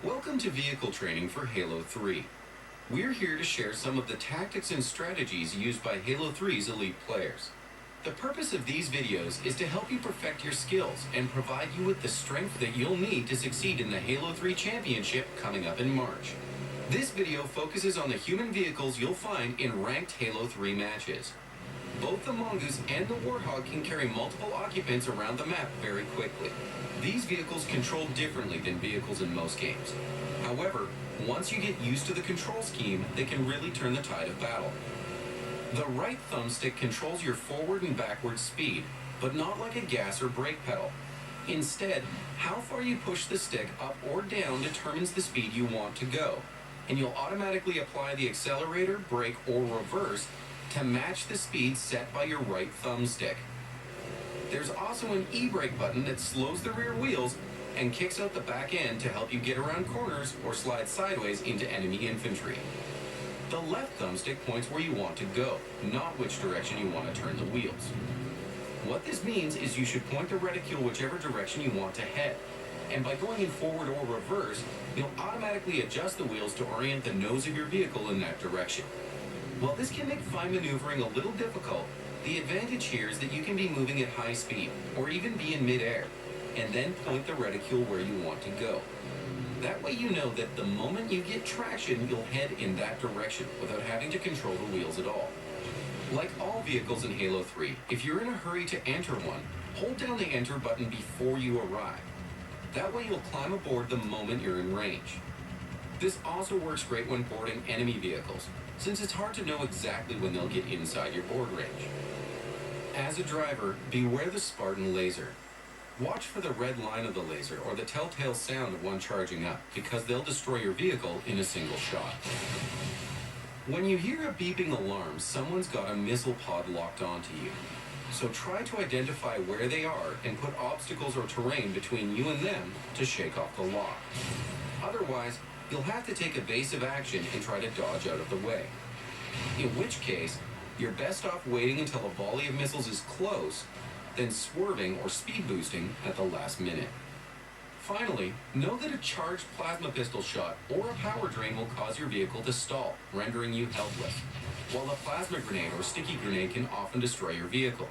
Welcome to Vehicle Training for Halo 3. We're here to share some of the tactics and strategies used by Halo 3's elite players. The purpose of these videos is to help you perfect your skills and provide you with the strength that you'll need to succeed in the Halo 3 Championship coming up in March. This video focuses on the human vehicles you'll find in ranked Halo 3 matches. Both the Mongoos and the Warthog can carry multiple occupants around the map very quickly. These vehicles control differently than vehicles in most games. However, once you get used to the control scheme, they can really turn the tide of battle. The right thumbstick controls your forward and backward speed, but not like a gas or brake pedal. Instead, how far you push the stick up or down determines the speed you want to go, and you'll automatically apply the accelerator, brake, or reverse to match the speed set by your right thumbstick. There's also an e-brake button that slows the rear wheels and kicks out the back end to help you get around corners or slide sideways into enemy infantry. The left thumbstick points where you want to go, not which direction you want to turn the wheels. What this means is you should point the reticule whichever direction you want to head, and by going in forward or reverse, you'll automatically adjust the wheels to orient the nose of your vehicle in that direction. While this can make fine maneuvering a little difficult, the advantage here is that you can be moving at high speed, or even be in mid-air, and then point the reticule where you want to go. That way you know that the moment you get traction, you'll head in that direction without having to control the wheels at all. Like all vehicles in Halo 3, if you're in a hurry to enter one, hold down the enter button before you arrive. That way you'll climb aboard the moment you're in range. This also works great when boarding enemy vehicles, since it's hard to know exactly when they'll get inside your board range. As a driver, beware the Spartan laser. Watch for the red line of the laser or the telltale sound of one charging up, because they'll destroy your vehicle in a single shot. When you hear a beeping alarm, someone's got a missile pod locked onto you. So try to identify where they are and put obstacles or terrain between you and them to shake off the lock. Otherwise, you'll have to take evasive action and try to dodge out of the way. In which case, you're best off waiting until a volley of missiles is close, then swerving or speed boosting at the last minute. Finally, know that a charged plasma pistol shot or a power drain will cause your vehicle to stall, rendering you helpless, while a plasma grenade or sticky grenade can often destroy your vehicle.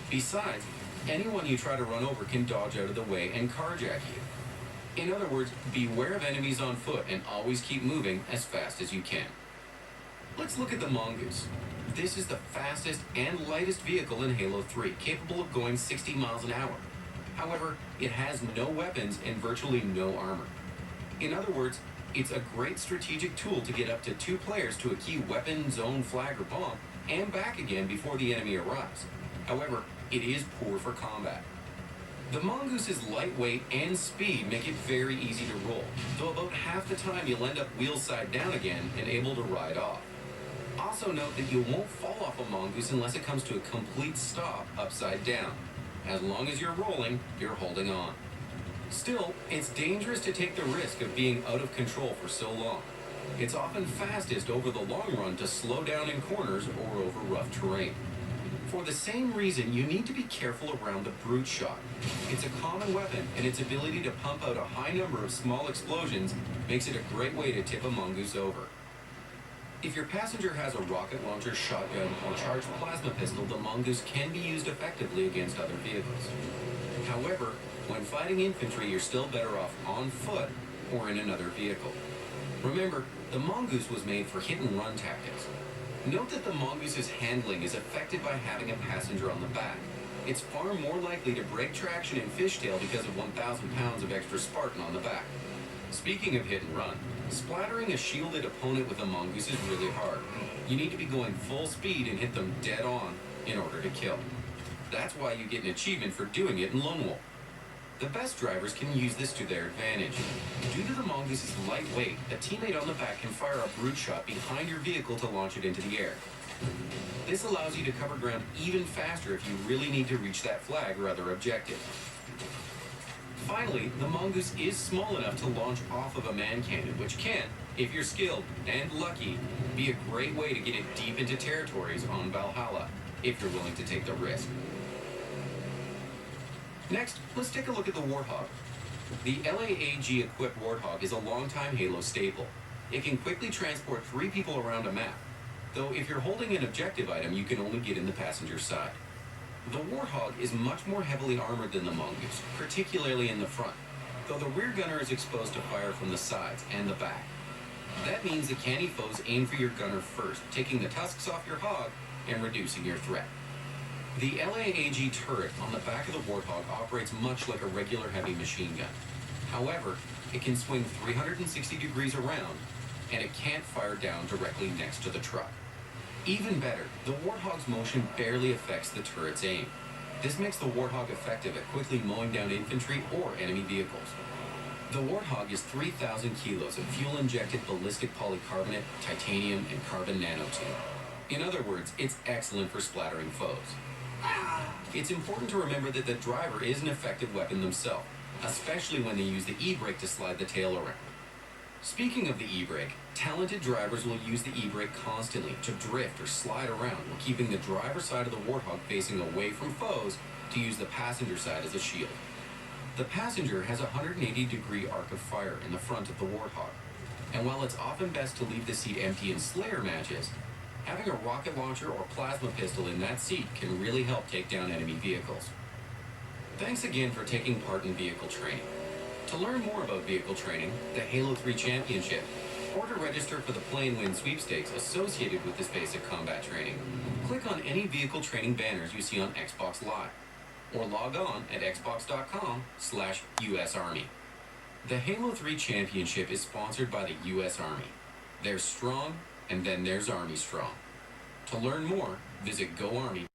Besides, anyone you try to run over can dodge out of the way and carjack you. In other words, beware of enemies on foot and always keep moving as fast as you can. Let's look at the Mongoose. This is the fastest and lightest vehicle in Halo 3, capable of going 60 miles an hour. However, it has no weapons and virtually no armor. In other words, it's a great strategic tool to get up to 2 players to a key weapon, zone, flag, or bomb, and back again before the enemy arrives. However, it is poor for combat. The Mongoose's lightweight and speed make it very easy to roll, though about half the time you'll end up wheel side down again and able to ride off. Also note that you won't fall off a Mongoose unless it comes to a complete stop upside down. As long as you're rolling, you're holding on. Still, it's dangerous to take the risk of being out of control for so long. It's often fastest over the long run to slow down in corners or over rough terrain. For the same reason, you need to be careful around the brute shot. It's a common weapon, and its ability to pump out a high number of small explosions makes it a great way to tip a Mongoose over. If your passenger has a rocket launcher, shotgun, or charged plasma pistol, the Mongoose can be used effectively against other vehicles. However, when fighting infantry, you're still better off on foot or in another vehicle. Remember, the Mongoose was made for hit-and-run tactics. Note that the Mongoose's handling is affected by having a passenger on the back. It's far more likely to break traction in fishtail because of 1,000 pounds of extra Spartan on the back. Speaking of hit and run, splattering a shielded opponent with a Mongoose is really hard. You need to be going full speed and hit them dead on in order to kill. That's why you get an achievement for doing it in Lone Wolf. The best drivers can use this to their advantage. Due to the Mongoose's light weight, a teammate on the back can fire a brute shot behind your vehicle to launch it into the air. This allows you to cover ground even faster if you really need to reach that flag or other objective. Finally, the Mongoose is small enough to launch off of a man cannon, which can, if you're skilled and lucky, be a great way to get it deep into territories on Valhalla, if you're willing to take the risk. Next, let's take a look at the Warthog. The LAAG-equipped Warthog is a longtime Halo staple. It can quickly transport 3 people around a map, though if you're holding an objective item, you can only get in the passenger side. The Warthog is much more heavily armored than the Mongoose, particularly in the front, though the rear gunner is exposed to fire from the sides and the back. That means the canny foes aim for your gunner first, taking the tusks off your hog and reducing your threat. The LAAG turret on the back of the Warthog operates much like a regular heavy machine gun. However, it can swing 360 degrees around, and it can't fire down directly next to the truck. Even better, the Warthog's motion barely affects the turret's aim. This makes the Warthog effective at quickly mowing down infantry or enemy vehicles. The Warthog is 3,000 kilos of fuel-injected ballistic polycarbonate, titanium, and carbon nanotube. In other words, it's excellent for splattering foes. It's important to remember that the driver is an effective weapon themselves, especially when they use the e-brake to slide the tail around. Speaking of the e-brake, talented drivers will use the e-brake constantly to drift or slide around while keeping the driver's side of the Warthog facing away from foes to use the passenger side as a shield. The passenger has a 180-degree arc of fire in the front of the Warthog, and while it's often best to leave the seat empty in Slayer matches, having a rocket launcher or plasma pistol in that seat can really help take down enemy vehicles. Thanks again for taking part in vehicle training. To learn more about vehicle training, the Halo 3 Championship, or to register for the Play and Win sweepstakes associated with this basic combat training, click on any vehicle training banners you see on Xbox Live, or log on at xbox.com/US Army. The Halo 3 Championship is sponsored by the US Army. There's strong, and then there's Army Strong. To learn more, visit GoArmy.